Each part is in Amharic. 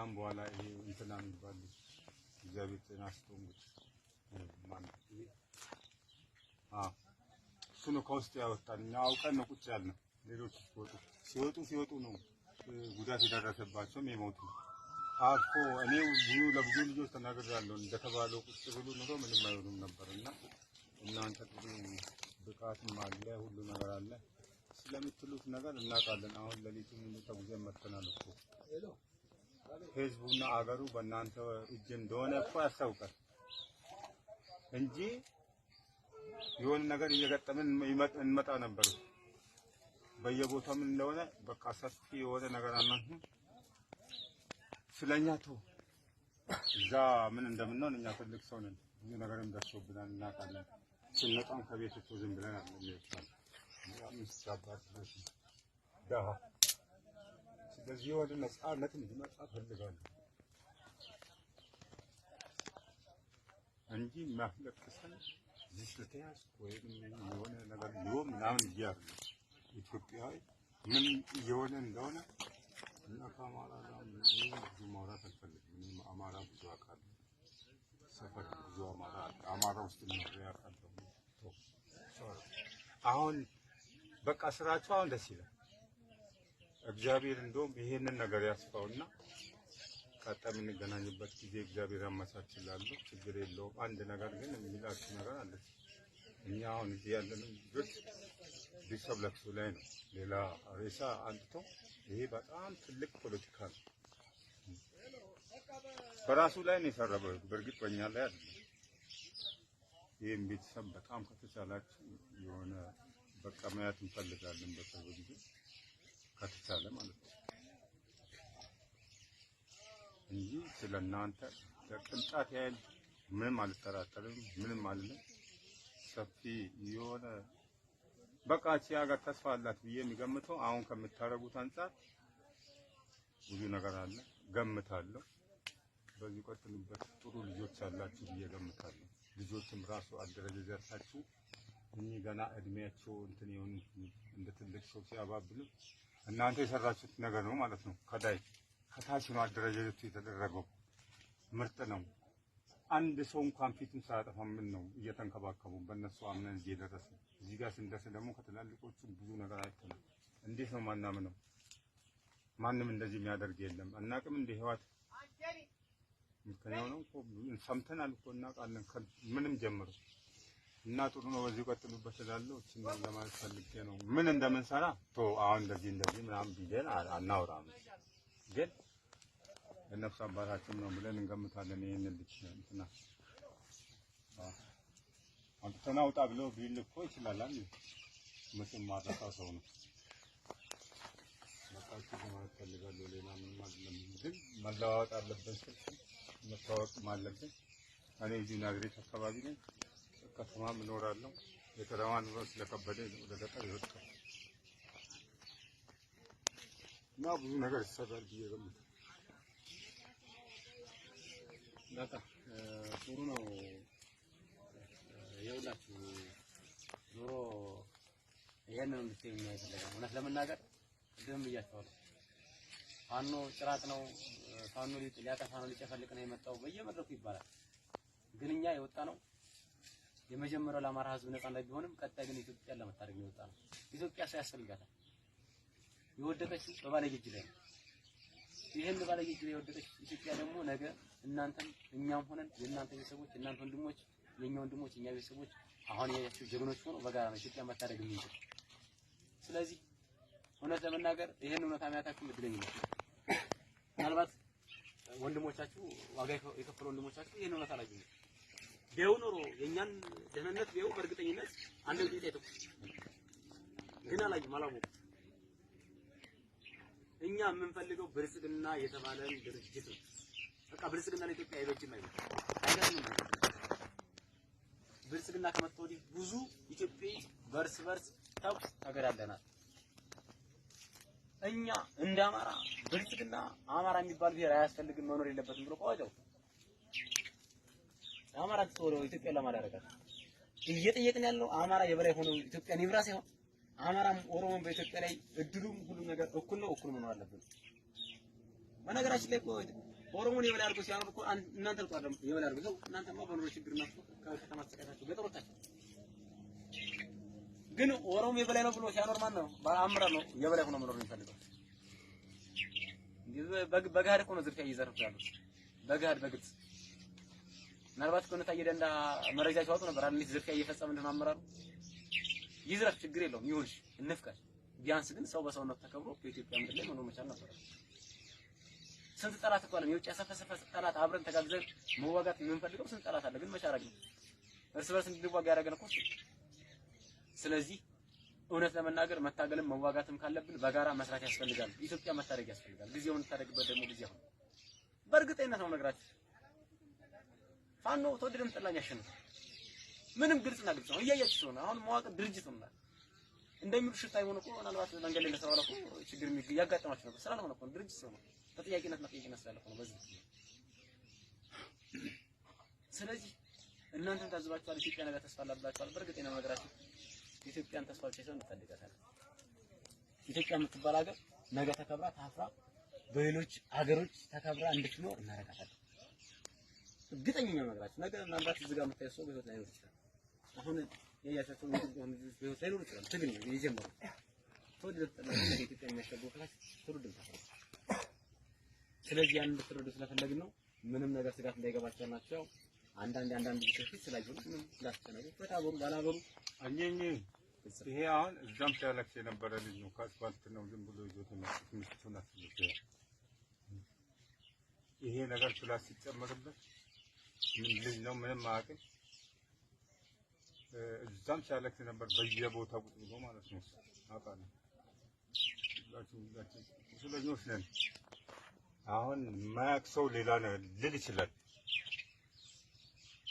ከዛም በኋላ ይሄ እንትና የሚባል እግዚአብሔር ጤና ስቶንግ ማለት እሱ ነው ከውስጥ ያወጣን። እኛ አውቀን ነው ቁጭ ያልነው። ሌሎች ሲወጡ ነው ጉዳት የደረሰባቸውም የሞቱ አልፎ እኔ ለብዙ ልጆች ተናግሬያለሁ። እንደተባለው ቁጭ ብሉ ኑሮ ምንም አይሆኑም ነበርና እናንተ ጥሩ ብቃትም አለ ሁሉ ነገር አለ ስለምትሉት ነገር እናውቃለን። አሁን ለሊቱን ተጉዘን መጥተናል እኮ ህዝቡና አገሩ በእናንተ እጅ እንደሆነ እኮ ያስታውቃል እንጂ የሆነ ነገር እየገጠመን እንመጣ ነበር። በየቦታው ምን እንደሆነ በቃ ሰፊ የሆነ ነገር አናንተ ስለኛ ተው እዛ ምን እንደምንሆን እኛ ትልቅ ሰው ነን። ብዙ ነገርም ደርሶብናል እናውቃለን። ስንመጣም ከቤት እኮ ዝም ብለን አይደለም ስለዚህ ወደ ነፃነት እንዲመጣ ፈልጋለሁ እንጂ ማፍለቅሰን ዝስተያስ ወይም የሆነ ነገር ሊሆን ምናምን ይያል ኢትዮጵያዊ ምን እየሆነ እንደሆነ እና ከአማራ ጋር ብዙ ማውራት አልፈልግም። እኔ አማራ ብዙ አውቃለሁ። ሰፈር ብዙ አማራ ውስጥ ነው ያውቃለሁ። አሁን በቃ ስራቸው አሁን ደስ ይላል። እግዚአብሔር እንደውም ይሄንን ነገር ያስፋውና ቀጣይ የምንገናኝበት ጊዜ እግዚአብሔር ያመቻችላል። ችግር የለውም። አንድ ነገር ግን የሚላችሁ ነገር አለ። እኛ አሁን እዚህ ያለነው ልጆች ቤተሰብ ለቅሶ ላይ ነው። ሌላ ሬሳ አንጥቶ ይሄ በጣም ትልቅ ፖለቲካ ነው። በራሱ ላይ ነው የሰራው። በእርግጥ በእኛ ላይ አይደለም። ይሄን ቤተሰብ በጣም ከተቻላችሁ የሆነ በቃ ማየት እንፈልጋለን በቅርብ ጊዜ ከተቻለ ማለት ነው እንጂ ስለናንተ ለቅንጣት ያህል ምንም አልጠራጠርም። ምንም አይደለም። ሰፊ የሆነ በቃ ሀገር ተስፋ አላት ብዬ የሚገምተው አሁን ከምታረጉት አንፃር ብዙ ነገር አለ ገምታለሁ። በዚህ ቀጥሉበት። ጥሩ ልጆች አላችሁ ብዬ ገምታለሁ። ልጆችም ራሱ አደረጃጀታችሁ እኚህ ገና እድሜያቸው እንትን የሆኑ እንደ ትልቅ ሰው ሲያባብሉ እናንተ የሰራችሁት ነገር ነው ማለት ነው። ከታች ነው አደረጃጀቱ የተደረገው። ምርጥ ነው። አንድ ሰው እንኳን ፊቱን ሳያጠፋ ምን ነው እየተንከባከቡ በእነሱ አምነን እዚህ የደረሰ። እዚህ ጋር ስንደርስ ደግሞ ከትላልቆቹ ብዙ ነገር አይተናል። እንዴት ነው ማናምነው? ማንም እንደዚህ የሚያደርግ የለም። አናውቅም እንደ ህይወት ምክንያቱም ነው እኮ ሰምተናል እኮ እናውቃለን ምንም ጀምሮ እና ጥሩ ነው። በዚህ ቀጥሉበት እላለሁ። እቺ ነው ለማለት ፈልጌ ነው። ምን እንደምንሰራ አሁን እንደዚህ ምናምን ቢደን አናወራም፣ ግን ለነፍስ አባታችን ነው ብለን እንገምታለን። ይሄን ልጅ እንትና አንተ ተናውጣ ብሎ ቢል እኮ ይችላል አይደል? መስም ማጣታ ሰው ነው። መጣች ማለት ፈልጋለሁ። ሌላ ምንም አይደለም፣ ግን መለዋወጥ አለብን። መታወቅ አለብን። እኔ እዚህ ናዝሬት አካባቢ ነኝ። ከተማም እኖራለሁ። የከተማ ኑሮ ስለከበደ ወደ ገጠር ይወጣል እና ብዙ ነገር ይሰራል ብዬ ገምታለሁ። በቃ ጥሩ ነው። ይኸውላችሁ ኑሮ ይሄንን እንድትይኝ አይፈልግም። እውነት ለመናገር ቅድም ብያችኋለሁ። ፋኖ ጭራቅ ነው፣ ፋኖ ሊያጠፋ ነው፣ ሊጨፈልቅ ነው የመጣው በየመድረኩ ይባላል። ግን እኛ የወጣ ነው የመጀመሪያው ለአማራ ሕዝብ ነፃ ላይ ቢሆንም ቀጣይ ግን ኢትዮጵያን ለመታደግ ነው የወጣ ነው። ኢትዮጵያ ሰው ያስፈልጋታል። የወደቀችው በባለጌ እጅ ላይ ነው። ይሄን በባለጌ እጅ ላይ የወደቀች ኢትዮጵያ ደግሞ ነገ እናንተም እኛም ሆነን የእናንተ ቤተሰቦች፣ የእናንተ ወንድሞች፣ የኛ ወንድሞች፣ የኛ ቤተሰቦች አሁን ያያችሁ ጀግኖች ሆነው በጋራ ነው ኢትዮጵያ መታደግ የሚችል። ስለዚህ እውነት ለመናገር ይሄን እውነት አሚያታችሁ እድለኝነት ምናልባት ወንድሞቻችሁ ዋጋ የከፈሉ ወንድሞቻችሁ ይሄን እውነት አላገኙም። ቢያዩ ኖሮ የኛን ደህንነት ቢያዩ በእርግጠኝነት አንድ ጊዜ አይተው ግን አላወቁም። እኛ የምንፈልገው ብልጽግና የተባለን ድርጅት ነው። በቃ ብልጽግና ለኢትዮጵያ አይበጅም አይደለም። ብልጽግና ከመጣ ወዲህ ብዙ ኢትዮጵያዊ በርስ ተኩስ ተገዳደናል። እኛ እንደ አማራ ብልጽግና አማራ የሚባል ብሔር አያስፈልግም መኖር የለበትም ብሎ ቆይተው አማራ ተወለው ኢትዮጵያ ለማዳረጋት እየጠየቅን ያለው አማራ የበላይ ሆኖ ኢትዮጵያን ይብራ ሳይሆን አማራም ኦሮሞም በኢትዮጵያ ላይ እድሉም ሁሉ ነገር እኩል ነው፣ እኩል መኖር አለብን። በነገራችን ላይ ኦሮሞን የበላይ አድርጎ ሲያኖር እኮ እናንተ ልቆ አይደለም የበላይ አድርጎ እናንተማ በኑሮ ችግር ነው ከተማ ተሰቃያችሁ ገጠሮታችሁ ግን ኦሮሞ የበላይ ነው ብሎ ሲያኖር ማን ነው በአምራ ነው የበላይ ሆኖ መኖር የሚፈልገው በጋድ እኮ ነው ዝርፊያ እየዘረፉ ያሉት በጋድ በግልጽ ምናልባት ኮነታ እየደንዳ መረጃ ሲያወጡ ነበር አንዲት ዝርፊያ እየፈጸመ እንደሆነ አመራሩ ይዝረፍ ችግር የለውም ይሁን እንፍቀድ ቢያንስ ግን ሰው በሰውነት ተከብሮ በኢትዮጵያ ምድር ላይ መኖር መቻል ነበር ስንት ጠላት እኮ አለ የውጭ ያሰፈሰፈ ጠላት አብረን ተጋግዘን መዋጋት የምንፈልገው ስንት ጠላት አለ ግን መቻራግ ነው እርስ በርስ እንድንዋጋ ያደረገን እኮ ስለዚህ እውነት ለመናገር መታገልም መዋጋትም ካለብን በጋራ መስራት ያስፈልጋል ኢትዮጵያ መታደግ ያስፈልጋል ጊዜውን ታደግበት ደግሞ ጊዜ አሁን በእርግጠኝነት ነው ነገራችሁ ፋኖ ተወደደም ጠላኝ ያሸንፍ ምንም ግልጽና ግልጽ ነው እያያችሁ ነው አሁን መዋቅር ድርጅት ነው እንደሚሉ ሽታ ይሆን እኮ ምናልባት መንገድ ላይ ለሰው አለቆ ችግር ያጋጠማችሁ ነበር ስላልሆነ እኮ ድርጅት ነው ተጠያቂነት መጠየቅነት ስላልሆነ ነው በዚህ ስለዚህ እናንተም ታዝባችኋል ኢትዮጵያ ነገ ተስፋ አላብላችኋል በእርግጠኛ ነው ነገራችሁ ኢትዮጵያን ተስፋ ብቻ እንፈልጋታለን ኢትዮጵያ የምትባል ሀገር ነገ ተከብራ ታፍራ በሌሎች ሀገሮች ተከብራ እንድትኖር እናረጋታለን እርግጠኛ ነው ነገራችሁ ነገ ምናልባት እዚህ ጋር የምታየው ሰው በህይወት ላይ ነው ይችላል አሁን የያቻቸው በህይወት ላይ ነው ይችላል ትግል ነው የጀመረው ተወደደ ኢትዮጵያ የሚያሸገው ክላስ ትውልድ ነው ስለዚህ ያን እንድትረዱ ስለፈለግን ነው ምንም ነገር ስጋት እንዳይገባቸው ናቸው አንዳንድ ቢሰፊት ስላየው ምንም ስላስተናገሩ በታበሩ ባላበሩ አኘኝ ይሄ አሁን እዛም ሲያለቅስ የነበረ ልጅ ነው ከአስፋልት ነው ዝም ብሎ ይዞት ነው ትንሽቱን አስልቶ ይሄ ነገር ፕላስ ሲጨመርበት ምን ልጅ ነው ምንም አያውቅም እዛም ሲያለቅስ ነበር በየቦታው ቁጭ ብሎ ማለት ነው አውቃለሁ ስለኞች ነን አሁን ማያውቅ ሰው ሌላ ነው ልል ይችላል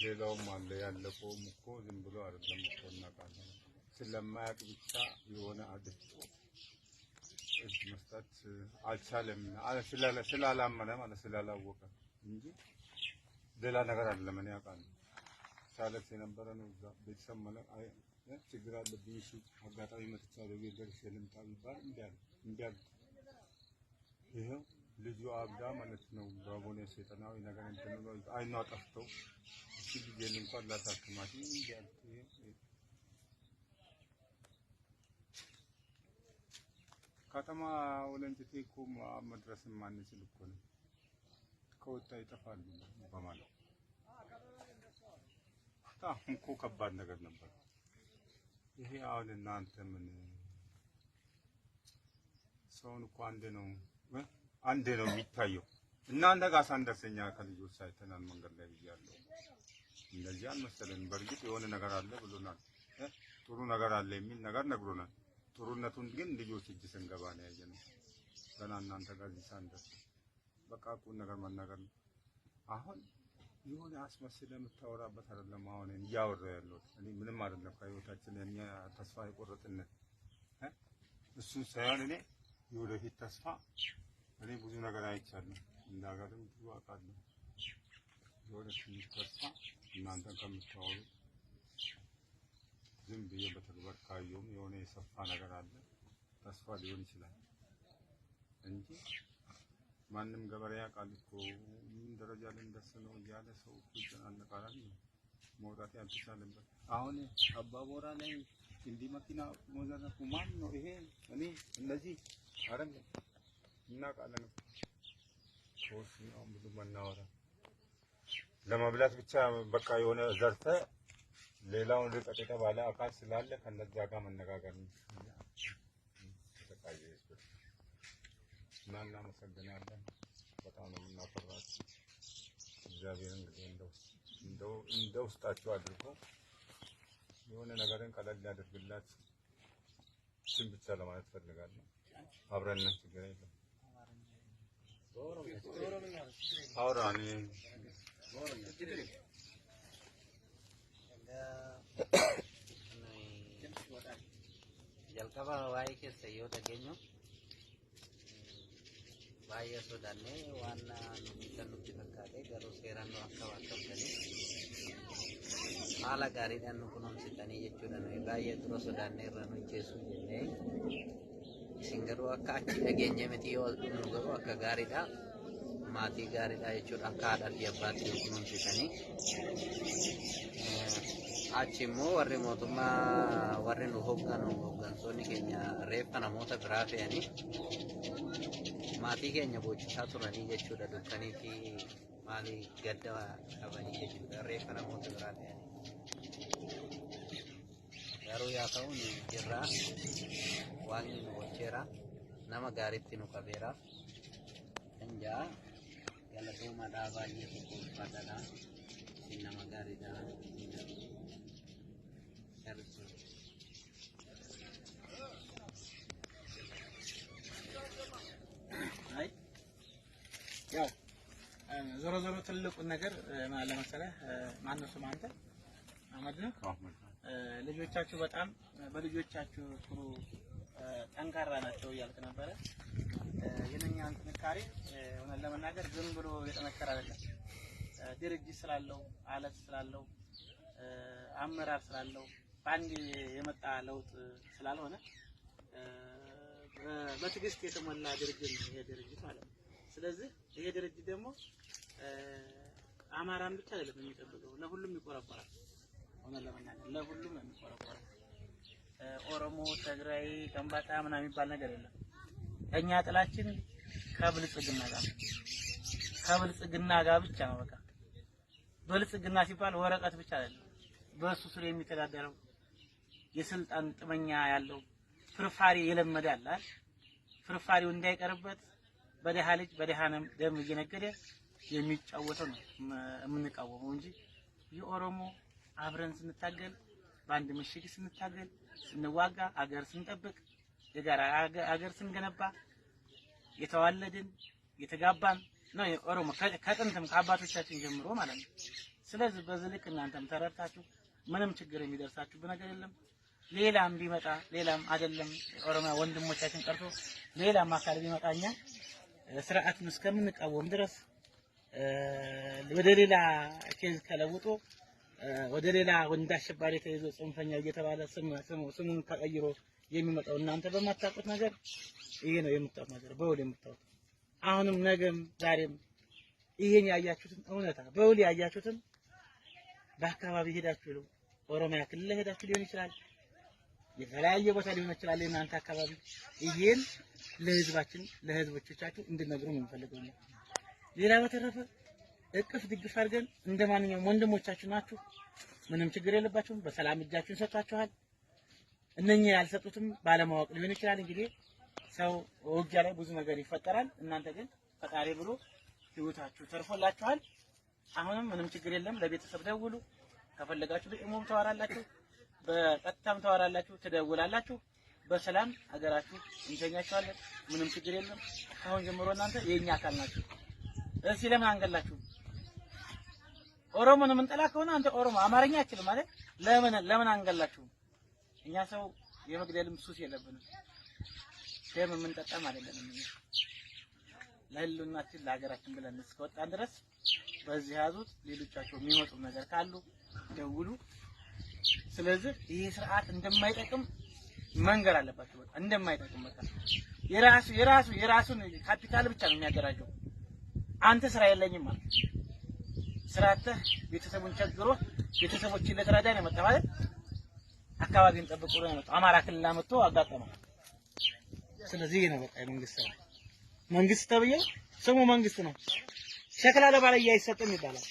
ሌላውም አለ ያለፈውም እኮ ዝም ብሎ አይደለም እኮ እናውቃለን ስለማያውቅ ብቻ የሆነ አድርጎ እጅ መስጠት አልቻለም ስላላመነ ማለት ስላላወቀ እንጂ ሌላ ነገር አይደለም እኔ አውቃለሁ ሳለክስ የነበረ ነው እዛ ቤተሰብ ማለት ችግር አለብኝ እሺ አጋጣሚ መጥቻለሁ ቤተሰብ ልምጣ ቢባል እንዲያል ይሄው ልጁ አብዳ ማለት ነው በቦኔ ሰይጣናዊ ነገር እንትን ነው አይኗ ጠፍተው እሺ ልጅን እንኳን ላሳክማት እንዲያል ከተማ ወለንጭቴ እኮ መድረስም ማንችል እኮ ነው ከወጣ ይጠፋል በማለት በጣም እኮ ከባድ ነገር ነበር ይሄ አሁን እናንተ ምን ሰውን እኮ አንዴ ነው የሚታየው እናንተ ጋር ሳንደርሰኛ ከልጆች ሳይተናል መንገድ ላይ ይያለው እንደዚህ አልመሰለን በርግጥ የሆነ ነገር አለ ብሎናል ጥሩ ነገር አለ የሚል ነገር ነግሮናል ጥሩነቱን ግን ልጆች እጅ ስንገባ ነው ያየነው ገና እናንተ ጋር ሳንደርስ በቃ ቁም ነገር መናገር አሁን የሆነ አስመስለ የምታወራበት አይደለም አሁን እያወራ ያለው እኔ ምንም አይደለም ከህይወታችን የኛ ተስፋ የቆረጥነት እሱን ሳይሆን እኔ የወደፊት ተስፋ እኔ ብዙ ነገር አይቻለሁ እንዳጋርም ብዙ አውቃለሁ የወደፊት ተስፋ እናንተን ከምታወሩ ዝም ብዬ በተግባር ካየሁም የሆነ የሰፋ ነገር አለ ተስፋ ሊሆን ይችላል እንጂ ማንም ገበሬ ያውቃል እኮ ምን ደረጃ ላይ እንደርስ ነው እያለ ሰው ይጨናነቃል መውጣት ያልተቻለበት አሁን አባቦራ ላይ እንዲህ መኪና ሞዘረፉ ማን ነው ይሄ እኔ እነዚህ አረም እናውቃለን ሶስት ነው ብዙ መናወራ ለማብላት ብቻ በቃ የሆነ ዘርፈ ሌላውን ርቀት የተባለ አካል ስላለ ከነዛ ጋር መነጋገር ነው ተቃየ እናመሰግናለን በጣም ነው የምናፈራችሁ እግዚአብሔር እንግዲህ እንደ ውስጣችሁ አድርጎ የሆነ ነገርን ቀለል ያድርግላችሁ ስም ብቻ ለማለት ፈልጋለሁ አብረን ችግር የለም አውራኒ jalqaba waa'ee keessa yoo dhageenyu baay'ee sodaannee waan kan nutti fakkaate garuu seeraan nu akka waaqaftanii haala gaariidhaan nu kunuunsitanii jechuudha nuyi baay'ee dura sodaannee irra nu jeessu jennee isin garuu akka achi dhageenye miti yoo nu garuu akka gaariidha maatii gaariidha jechuudha akka haadhaa fi abbaatti kunuunsisanii achi immoo warri mootummaa warri nu hooggantoonni keenya reeffa namoota biraa fe'anii maatii keenya boochisaa turanii jechuudha dukkanii fi maali gadda qabanii jechuudha reeffa namoota biraa fe'anii garuu yaa ta'u jirraa waan nu gocheera nama gaariitti nu qabeera Enja, kalau tu ada banyak pun pada dah, si nama gari dah. Hai, ya, zoro teluk ነገር ማለት መሰለህ ማን ነው ስም አንተ አህመድ ነው ልጆቻችሁ በጣም በልጆቻችሁ ጥሩ ጠንካራ ናቸው እያልክ ነበረ የነኛን ጥንካሬ ሆነ ለመናገር ዝም ብሎ የጠነከረ አይደለም ድርጅት ስላለው አለት ስላለው አመራር ስላለው ባንድ የመጣ ለውጥ ስላልሆነ በትግስት የተሞላ ድርጅት ነው ይሄ ድርጅት ማለት ነው ስለዚህ ይሄ ድርጅት ደግሞ አማራን ብቻ አይደለም የሚጠብቀው ለሁሉም ይቆረቆራል ሆነ ለመናገር ለሁሉም የሚቆረቆራል ኦሮሞ ትግራይ ከምባታ ምናምን የሚባል ነገር የለም እኛ ጥላችን ከብልጽግና ጋር ብቻ ነው በቃ ብልጽግና ሲባል ወረቀት ብቻ አይደለም በሱ ስር የሚተዳደረው የስልጣን ጥመኛ ያለው ፍርፋሪ የለመደ አለ ፍርፋሪው እንዳይቀርበት በደሃ ልጅ በደሃ ደም እየነገደ የሚጫወተው ነው የምንቃወመው እንጂ የኦሮሞ አብረን ስንታገል በአንድ ምሽግ ስንታገል ስንዋጋ አገር ስንጠብቅ የጋራ አገር ስንገነባ የተዋለድን የተጋባን ነው የኦሮሞ ከጥንትም ከአባቶቻችን ጀምሮ ማለት ነው ስለዚህ በዚህ ልክ እናንተም ተረድታችሁ ምንም ችግር የሚደርሳችሁ ነገር የለም ሌላም ቢመጣ ሌላም አይደለም ኦሮሚያ ወንድሞቻችን ቀርቶ ሌላም አካል ቢመጣኛ ስርዓቱን እስከምንቃወም ድረስ ወደ ሌላ ኬዝ ከለውጦ ወደ ሌላ ወንድ አሸባሪ ተይዞ ጽንፈኛ እየተባለ ስሙን ተቀይሮ የሚመጣው እናንተ በማታውቁት ነገር ይሄ ነው የምታውቁት ነገር በውል የምታውቁት አሁንም ነገም ዛሬም ይሄን ያያችሁትን እውነታ በውል ያያችሁትን በአካባቢ ሄዳችሁ ኦሮሚያ ክልል ሄዳችሁ ሊሆን ይችላል የተለያየ ቦታ ሊሆን ይችላል እናንተ አካባቢ ይሄን ለህዝባችን ለህዝቦቻችሁ እንድነግሩ ነው የምፈልገው ሌላ በተረፈ እቅፍ ድግፍ አድርገን እንደማንኛውም ወንድሞቻችሁ ናችሁ ምንም ችግር የለባችሁም በሰላም እጃችሁን ሰጣችኋል እነኛ ያልሰጡትም ባለማወቅ ሊሆን ይችላል እንግዲህ ሰው ወግያ ላይ ብዙ ነገር ይፈጠራል እናንተ ግን ፈጣሪ ብሎ ህይወታችሁ ተርፎላችኋል አሁንም ምንም ችግር የለም ለቤተሰብ ደውሉ ከፈለጋችሁ በኢሞም ተዋራላችሁ በቀጥታም ተዋራላችሁ ትደውላላችሁ በሰላም ሀገራችሁ እንተኛችኋለን ምንም ችግር የለም አሁን ጀምሮ እናንተ የኛ አካል ናችሁ እዚህ ለምን አንገላችሁ ኦሮሞን ምንጠላ ከሆነ አንተ ኦሮሞ አማርኛ አትችልም ማለት ለምን አንገላችሁ እኛ ሰው የመግደልም ሱስ የለብንም ደም የምንጠጣም አይደለም ለህልውናችን ለሀገራችን ብለን እስከወጣን ድረስ በዚህ ያዙት ሌሎቻቸው የሚመጡ ነገር ካሉ ደውሉ ስለዚህ ይሄ ስርዓት እንደማይጠቅም መንገር አለባችሁ በቃ እንደማይጠቅም በቃ የራሱን ካፒታል ብቻ ነው የሚያደራጀው አንተ ስራ የለኝም ማለት ስራተህ ቤተሰቡን ቸግሮ ቤተሰቦችን ለተራዳ ነው መጣ ማለት አካባቢን ጠብቆ ነው መጣ አማራ ክልል አመጣው አጋጠመው ስለዚህ ነው በቃ መንግስት ተብዬ ስሙ መንግስት ነው ሸክላ ለባለየ አይሰጥም ይባላል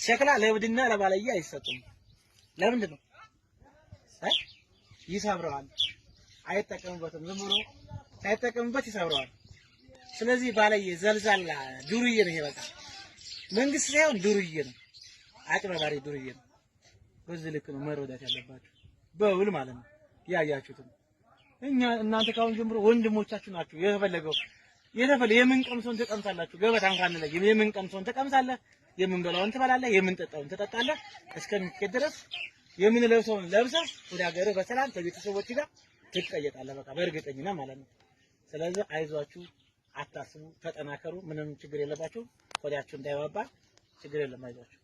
ሸክላ ለብድና ለባለየ አይሰጥም ለምንድን ነው ይሰብረዋል አይጠቀምበትም ዝም ብሎ ሳይጠቀምበት ይሰብረዋል ስለዚህ ባለየ ዘልዛላ ዱርዬ ነው ይሄ በቃ መንግስት ሳይሆን ዱርዬ ነው አጭበርባሪ ዱርዬ ነው በዚህ ልክ ነው መረዳት ያለባችሁ በውል ማለት ነው ያያችሁት እኛ እናንተ ካሁን ጀምሮ ወንድሞቻችሁ ናችሁ የፈለገው የምን ቀምሶን ተቀምሳላችሁ ገበታ እንኳን ላይ የምን ቀምሶን ተቀምሳለህ የምንበላውን ትበላለህ የምንጠጣውን ትጠጣለህ እስከሚከድ ድረስ የምንለብሰውን ለብሰህ ወደ ሀገርህ በሰላም ከቤተሰቦች ጋር ትቀየጣለህ በቃ በእርግጠኝነት ማለት ነው ስለዚህ አይዟችሁ አታስቡ ተጠናከሩ ምንም ችግር የለባችሁ ወዲያችሁ እንዳይባባ ችግር የለም አይዟችሁ